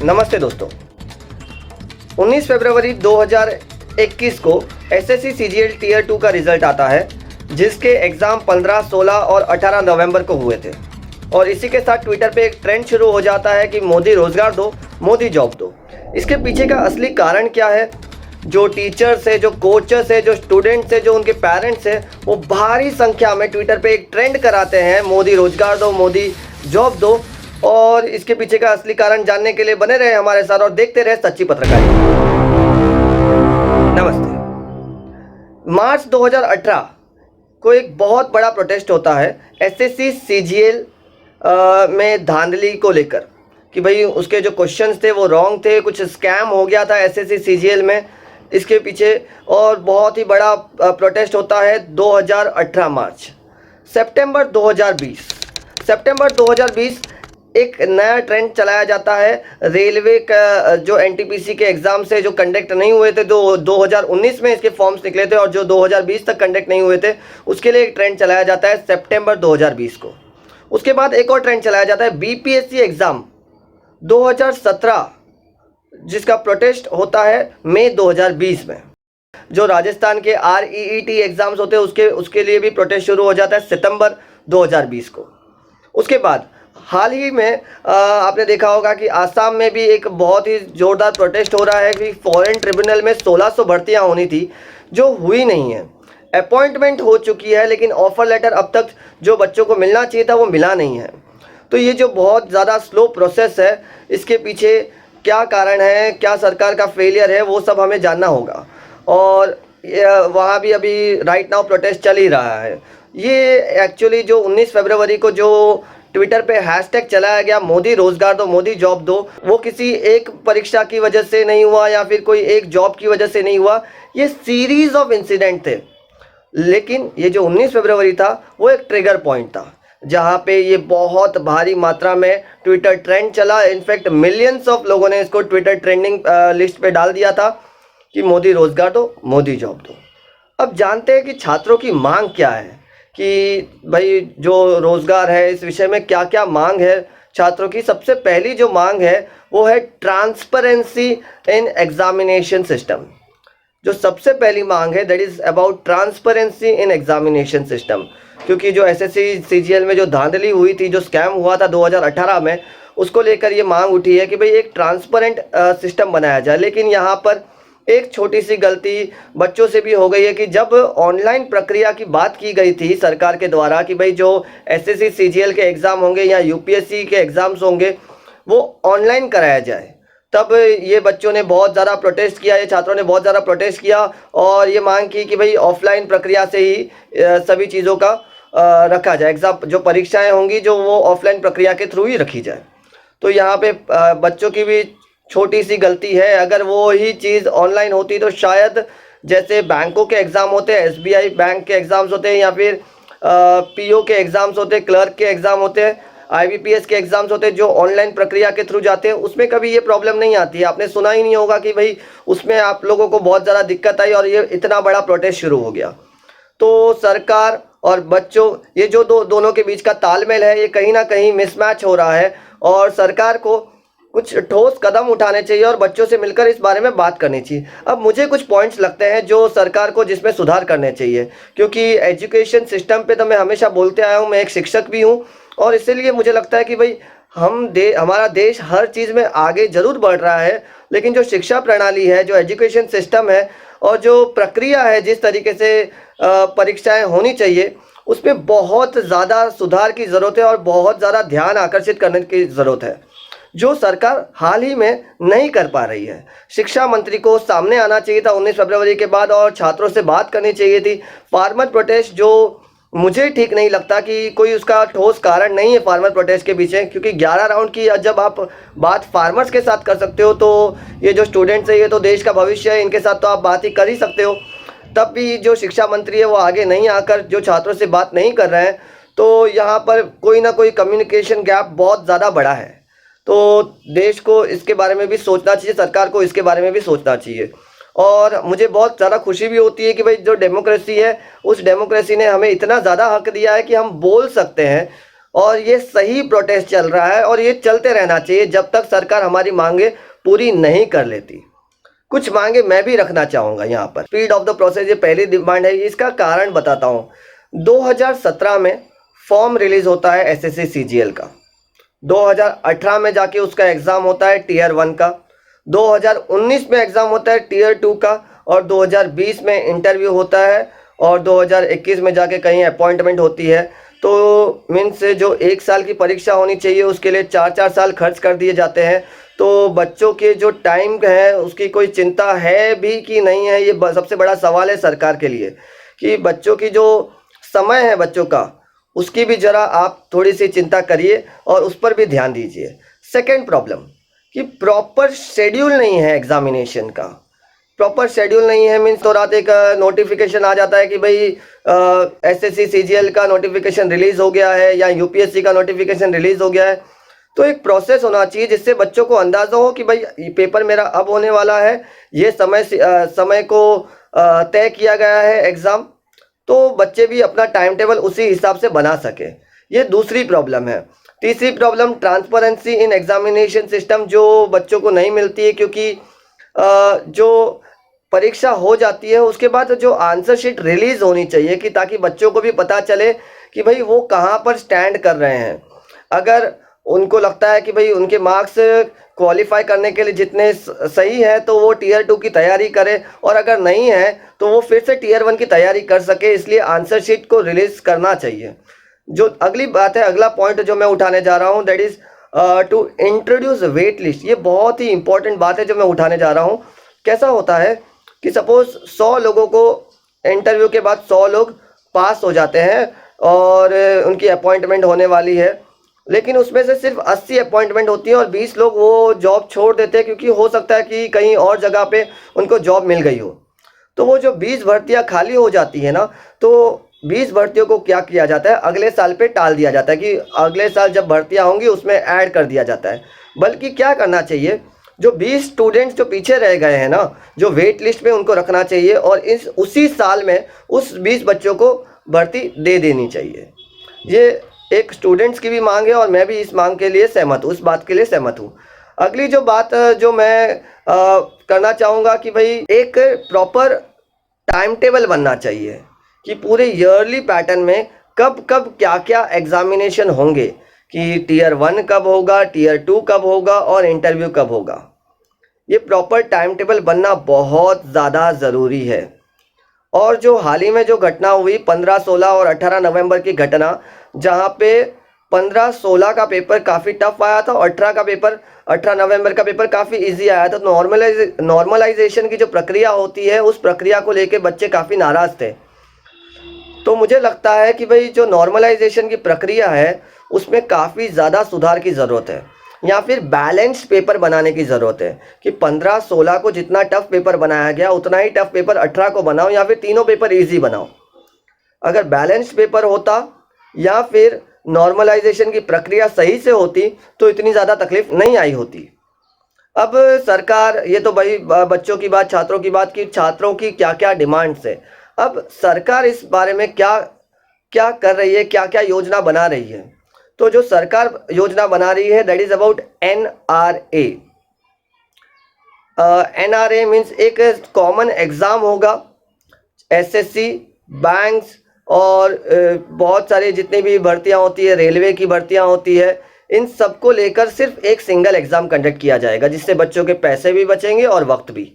नमस्ते दोस्तों। 19 फरवरी 2021 को एसएससी सीजीएल टीयर 2 का रिजल्ट आता है, जिसके एग्ज़ाम 15, 16 और 18 नवंबर को हुए थे। और इसी के साथ ट्विटर पे एक ट्रेंड शुरू हो जाता है कि मोदी रोज़गार दो, मोदी जॉब दो। इसके पीछे का असली कारण क्या है? जो टीचर्स है, जो कोचेस है, जो स्टूडेंट्स है, जो उनके पेरेंट्स है, वो भारी संख्या में ट्विटर पे एक ट्रेंड कराते हैं, मोदी रोज़गार दो, मोदी जॉब दो। और इसके पीछे का असली कारण जानने के लिए बने रहे हमारे साथ और देखते रहे सच्ची पत्रकारिता। नमस्ते। मार्च 2018 को एक बहुत बड़ा प्रोटेस्ट होता है एसएससी सीजीएल में धांधली को लेकर कि भाई उसके जो क्वेश्चंस थे वो रॉन्ग थे, कुछ स्कैम हो गया था एसएससी सीजीएल में, इसके पीछे। और बहुत ही बड़ा प्रोटेस्ट होता है 2018 मार्च। सितंबर 2020 एक नया ट्रेंड चलाया जाता है। रेलवे का जो एनटीपीसी के एग्ज़ाम से जो कंडक्ट नहीं हुए थे, 2019 में इसके फॉर्म्स निकले थे और जो 2020 तक कंडक्ट नहीं हुए थे, उसके लिए एक ट्रेंड चलाया जाता है सितंबर 2020 को। उसके बाद एक और ट्रेंड चलाया जाता है बीपीएससी एग्ज़ाम 2017, जिसका प्रोटेस्ट होता है मई 2020 में। जो राजस्थान के REET एग्ज़ाम्स होते हैं उसके लिए भी प्रोटेस्ट शुरू हो जाता है सितंबर 2020 को। उसके बाद हाल ही में आपने देखा होगा कि आसाम में भी एक बहुत ही ज़ोरदार प्रोटेस्ट हो रहा है कि फॉरेन ट्रिब्यूनल में 1600 भर्तियां होनी थी, जो हुई नहीं है। अपॉइंटमेंट हो चुकी है, लेकिन ऑफ़र लेटर अब तक जो बच्चों को मिलना चाहिए था वो मिला नहीं है। तो ये जो बहुत ज़्यादा स्लो प्रोसेस है, इसके पीछे क्या कारण है, क्या सरकार का फेलियर है, वो सब हमें जानना होगा। और वहाँ भी अभी राइट नाउ प्रोटेस्ट चल ही रहा है। ये एक्चुअली जो 19 फरवरी को जो ट्विटर पे हैशटैग चलाया गया, मोदी रोज़गार दो, मोदी जॉब दो, वो किसी एक परीक्षा की वजह से नहीं हुआ या फिर कोई एक जॉब की वजह से नहीं हुआ। ये सीरीज़ ऑफ इंसिडेंट थे। लेकिन ये जो 19 फरवरी था वो एक ट्रिगर पॉइंट था, जहाँ पे ये बहुत भारी मात्रा में ट्विटर ट्रेंड चला। इनफैक्ट मिलियंस ऑफ लोगों ने इसको ट्विटर ट्रेंडिंग लिस्ट पे डाल दिया था कि मोदी रोज़गार दो, मोदी जॉब दो। अब जानते हैं कि छात्रों की मांग क्या है, कि भाई जो रोज़गार है इस विषय में क्या क्या मांग है छात्रों की। सबसे पहली जो मांग है वो है ट्रांसपेरेंसी इन एग्जामिनेशन सिस्टम। जो सबसे पहली मांग है that is about transparency in examination system. क्योंकि जो एसएससी सीजीएल में जो धांधली हुई थी, जो स्कैम हुआ था 2018 में, उसको लेकर ये मांग उठी है कि भाई एक ट्रांसपेरेंट सिस्टम बनाया जाए। लेकिन यहाँ पर एक छोटी सी गलती बच्चों से भी हो गई है कि जब ऑनलाइन प्रक्रिया की बात की गई थी सरकार के द्वारा कि भाई जो एसएससी सीजीएल के एग्ज़ाम होंगे या यूपीएससी के एग्ज़ाम्स होंगे वो ऑनलाइन कराया जाए, तब ये बच्चों ने बहुत ज़्यादा प्रोटेस्ट किया, ये छात्रों ने बहुत ज़्यादा प्रोटेस्ट किया और ये मांग की कि भाई ऑफलाइन प्रक्रिया से ही सभी चीज़ों का रखा जाए। एग्ज़ाम जो परीक्षाएँ होंगी जो वो ऑफलाइन प्रक्रिया के थ्रू ही रखी जाए। तो यहाँ पे बच्चों की भी छोटी सी गलती है। अगर वो ही चीज़ ऑनलाइन होती तो शायद जैसे बैंकों के एग्ज़ाम होते हैं, एसबीआई बैंक के एग्ज़ाम्स होते हैं या फिर पीओ के एग्ज़ाम्स होते हैं, क्लर्क के एग्ज़ाम होते हैं, आईबीपीएस के एग्ज़ाम्स होते हैं, जो ऑनलाइन प्रक्रिया के थ्रू जाते हैं, उसमें कभी ये प्रॉब्लम नहीं आती है। आपने सुना ही नहीं होगा कि भाई उसमें आप लोगों को बहुत ज़्यादा दिक्कत आई और ये इतना बड़ा प्रोटेस्ट शुरू हो गया। तो सरकार और बच्चों, ये जो दोनों के बीच का तालमेल है, ये कहीं ना कहीं मिसमैच हो रहा है और सरकार को कुछ ठोस कदम उठाने चाहिए और बच्चों से मिलकर इस बारे में बात करनी चाहिए। अब मुझे कुछ पॉइंट्स लगते हैं जो सरकार को जिसमें सुधार करने चाहिए, क्योंकि एजुकेशन सिस्टम पे तो मैं हमेशा बोलते आया हूँ, मैं एक शिक्षक भी हूँ और इसीलिए मुझे लगता है कि भाई हमारा देश हर चीज़ में आगे ज़रूर बढ़ रहा है, लेकिन जो शिक्षा प्रणाली है, जो एजुकेशन सिस्टम है और जो प्रक्रिया है, जिस तरीके से परीक्षाएँ होनी चाहिए, उसमें बहुत ज़्यादा सुधार की ज़रूरत है और बहुत ज़्यादा ध्यान आकर्षित करने की ज़रूरत है, जो सरकार हाल ही में नहीं कर पा रही है। शिक्षा मंत्री को सामने आना चाहिए था 19 फरवरी के बाद और छात्रों से बात करनी चाहिए थी। फार्मर प्रोटेस्ट जो मुझे ठीक नहीं लगता कि कोई उसका ठोस कारण नहीं है फार्मर प्रोटेस्ट के पीछे, क्योंकि 11 राउंड की जब आप बात फार्मर्स के साथ कर सकते हो तो ये जो स्टूडेंट्स है, ये तो देश का भविष्य है, इनके साथ तो आप बात ही कर ही सकते हो। तब भी जो शिक्षा मंत्री है वो आगे नहीं आकर जो छात्रों से बात नहीं कर रहे हैं, तो यहाँ पर कोई ना कोई कम्युनिकेशन गैप बहुत ज़्यादा बड़ा है। तो देश को इसके बारे में भी सोचना चाहिए, सरकार को इसके बारे में भी सोचना चाहिए। और मुझे बहुत ज़्यादा खुशी भी होती है कि भाई जो डेमोक्रेसी है, उस डेमोक्रेसी ने हमें इतना ज़्यादा हक दिया है कि हम बोल सकते हैं और ये सही प्रोटेस्ट चल रहा है और ये चलते रहना चाहिए जब तक सरकार हमारी मांगे पूरी नहीं कर लेती। कुछ मांगे मैं भी रखना चाहूँगा यहाँ पर। स्पीड ऑफ द प्रोसेस ये पहली डिमांड है, इसका कारण बताता हूँ। 2017 में फॉर्म रिलीज होता है एसएससी सीजीएल का, 2018 में जाके उसका एग्ज़ाम होता है टीयर 1 का, 2019 में एग्ज़ाम होता है टीयर 2 का, और 2020 में इंटरव्यू होता है, और 2021 में जाके कहीं अपॉइंटमेंट होती है। तो मीन्स जो 1 साल की परीक्षा होनी चाहिए उसके लिए 4-4 साल खर्च कर दिए जाते हैं। तो बच्चों के जो टाइम है उसकी कोई चिंता है भी कि नहीं है, ये सबसे बड़ा सवाल है सरकार के लिए कि बच्चों की जो समय है बच्चों का उसकी भी ज़रा आप थोड़ी सी चिंता करिए और उस पर भी ध्यान दीजिए। सेकेंड प्रॉब्लम कि प्रॉपर शेड्यूल नहीं है एग्जामिनेशन का। प्रॉपर शेड्यूल नहीं है मीन्स तो रात एक नोटिफिकेशन आ जाता है कि भाई एसएससी सीजीएल का नोटिफिकेशन रिलीज हो गया है या यूपीएससी का नोटिफिकेशन रिलीज हो गया है। तो एक प्रोसेस होना चाहिए जिससे बच्चों को अंदाज़ा हो कि भाई ये पेपर मेरा अब होने वाला है, ये समय को तय किया गया है एग्ज़ाम, तो बच्चे भी अपना टाइम टेबल उसी हिसाब से बना सके। ये दूसरी प्रॉब्लम है। तीसरी problem transparency in examination system जो बच्चों को नहीं मिलती है, क्योंकि जो परीक्षा हो जाती है उसके बाद जो आंसर शीट रिलीज़ होनी चाहिए कि ताकि बच्चों को भी पता चले कि भाई वो कहाँ पर स्टैंड कर रहे हैं। अगर उनको लगता है कि भाई उनके मार्क्स क्वालिफाई करने के लिए जितने सही है तो वो टीयर 2 की तैयारी करे, और अगर नहीं है तो वो फिर से टीयर 1 की तैयारी कर सके। इसलिए आंसर शीट को रिलीज करना चाहिए। जो अगली बात है, अगला पॉइंट जो मैं उठाने जा रहा हूँ that is to introduce wait list. ये बहुत ही इंपॉर्टेंट बात है जो मैं उठाने जा रहा हूँ। कैसा होता है कि सपोज 100 लोगों को इंटरव्यू के बाद 100 लोग पास हो जाते हैं और उनकी अपॉइंटमेंट होने वाली है, लेकिन उसमें से सिर्फ 80 अपॉइंटमेंट होती है और 20 लोग वो जॉब छोड़ देते हैं क्योंकि हो सकता है कि कहीं और जगह पे उनको जॉब मिल गई हो। तो वो जो 20 भर्तियां खाली हो जाती है ना, तो 20 भर्तियों को क्या किया जाता है, अगले साल पे टाल दिया जाता है कि अगले साल जब भर्तियां होंगी उसमें ऐड कर दिया जाता है। बल्कि क्या करना चाहिए, जो 20 स्टूडेंट्स जो पीछे रह गए हैं ना, जो वेट लिस्ट में उनको रखना चाहिए और उसी साल में उस 20 बच्चों को भर्ती दे देनी चाहिए। ये एक स्टूडेंट्स की भी मांग है और मैं भी इस मांग के लिए सहमत हूँ, इस बात के लिए सहमत हूँ। अगली जो बात जो मैं करना चाहूँगा कि भाई एक प्रॉपर टाइम टेबल बनना चाहिए कि पूरे ईयरली पैटर्न में कब कब क्या क्या एग्जामिनेशन होंगे, कि टीयर 1 कब होगा, टीयर 2 कब होगा और इंटरव्यू कब होगा। ये प्रॉपर टाइम टेबल बनना बहुत ज़्यादा ज़रूरी है। और जो हाल ही में जो घटना हुई 15, 16 और 18 नवंबर की घटना, जहां पे 15, 16 का पेपर काफ़ी टफ आया था और 18 नवंबर का पेपर काफ़ी इजी आया था। नॉर्मलाइजेशन की जो प्रक्रिया होती है उस प्रक्रिया को लेके बच्चे काफ़ी नाराज़ थे। तो मुझे लगता है कि भाई जो नॉर्मलाइजेशन की प्रक्रिया है उसमें काफ़ी ज़्यादा सुधार की ज़रूरत है, या फिर बैलेंस्ड पेपर बनाने की ज़रूरत है कि 15, 16 को जितना टफ पेपर बनाया गया उतना ही टफ पेपर 18 को बनाओ, या फिर तीनों पेपर इजी बनाओ। अगर बैलेंस्ड पेपर होता या फिर नॉर्मलाइजेशन की प्रक्रिया सही से होती तो इतनी ज़्यादा तकलीफ नहीं आई होती। अब सरकार, ये तो भाई बच्चों की बात, छात्रों की बात, की छात्रों की क्या क्या डिमांड्स है। अब सरकार इस बारे में क्या क्या कर रही है, क्या क्या योजना बना रही है। तो जो सरकार योजना बना रही है that is about NRA। NRA means एक कॉमन एग्ज़ाम होगा, SSC, बैंक्स और बहुत सारे जितनी भी भर्तियां होती है, रेलवे की भर्तियां होती है, इन सबको लेकर सिर्फ एक सिंगल एग्ज़ाम कंडक्ट किया जाएगा, जिससे बच्चों के पैसे भी बचेंगे और वक्त भी।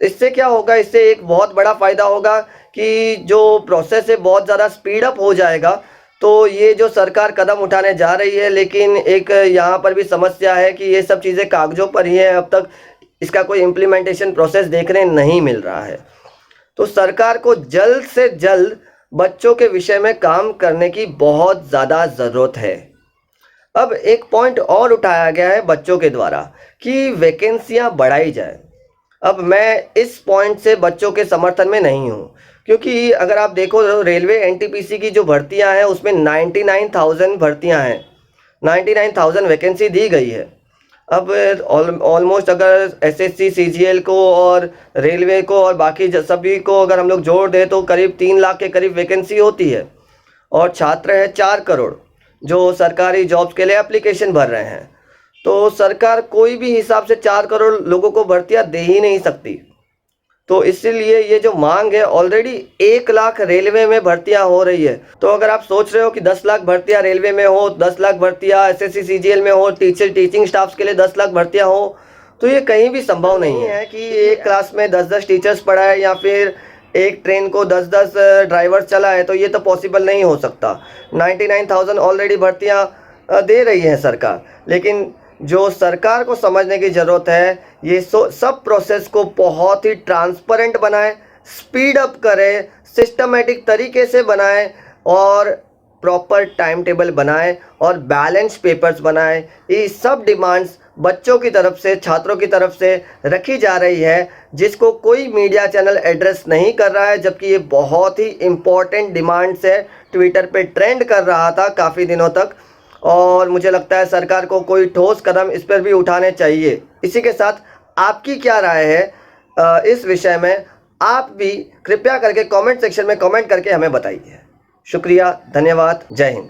इससे क्या होगा, इससे एक बहुत बड़ा फ़ायदा होगा कि जो प्रोसेस है बहुत ज़्यादा स्पीड अप हो जाएगा। तो ये जो सरकार कदम उठाने जा रही है, लेकिन एक यहाँ पर भी समस्या है कि ये सब चीज़ें कागज़ों पर ही है, अब तक इसका कोई इम्प्लीमेंटेशन प्रोसेस देखने नहीं मिल रहा है। तो सरकार को जल्द से जल्द बच्चों के विषय में काम करने की बहुत ज़्यादा ज़रूरत है। अब एक पॉइंट और उठाया गया है बच्चों के द्वारा कि वैकेंसियाँ बढ़ाई जाए। अब मैं इस पॉइंट से बच्चों के समर्थन में नहीं हूँ, क्योंकि अगर आप देखो रेलवे NTPC की जो भर्तियां हैं उसमें 99,000 भर्तियां हैं, 99,000 वैकेंसी दी गई है। अब ऑलमोस्ट अगर SSC CGL को और रेलवे को और बाकी सभी को अगर हम लोग जोड़ दें तो करीब 3 लाख के करीब वैकेंसी होती है, और छात्र है 4 करोड़। जो सरकारी जॉब्स के लिए एप्लीकेशन भर रहे हैं। तो सरकार कोई भी हिसाब से 4 करोड़ लोगों को भर्तियां दे ही नहीं सकती। तो इसीलिए ये जो मांग है, ऑलरेडी 1 लाख रेलवे में भर्तियां हो रही है। तो अगर आप सोच रहे हो कि 10 लाख भर्तियां रेलवे में हो, 10 लाख भर्तियां एसएससी सीजीएल में हो, टीचिंग स्टाफ्स के लिए 10 लाख भर्तियां हो, तो ये कहीं भी संभव नहीं है कि एक क्लास में 10-10 टीचर्स पढ़ाए या फिर एक ट्रेन को 10-10 ड्राइवर्स चलाए, तो ये तो पॉसिबल नहीं हो सकता। 99,000 ऑलरेडी भर्तियां दे रही है सरकार, लेकिन जो सरकार को समझने की ज़रूरत है, ये सब प्रोसेस को बहुत ही ट्रांसपेरेंट बनाए, स्पीड अप करे, सिस्टमेटिक तरीके से बनाए और प्रॉपर टाइम टेबल बनाए और बैलेंस पेपर्स बनाए। ये सब डिमांड्स बच्चों की तरफ से, छात्रों की तरफ से रखी जा रही है, जिसको कोई मीडिया चैनल एड्रेस नहीं कर रहा है, जबकि ये बहुत ही इम्पॉर्टेंट डिमांड्स है। ट्विटर पे ट्रेंड कर रहा था काफ़ी दिनों तक और मुझे लगता है सरकार को कोई ठोस कदम इस पर भी उठाने चाहिए। इसी के साथ आपकी क्या राय है इस विषय में, आप भी कृपया करके कमेंट सेक्शन में कमेंट करके हमें बताइए। शुक्रिया, धन्यवाद, जय हिंद।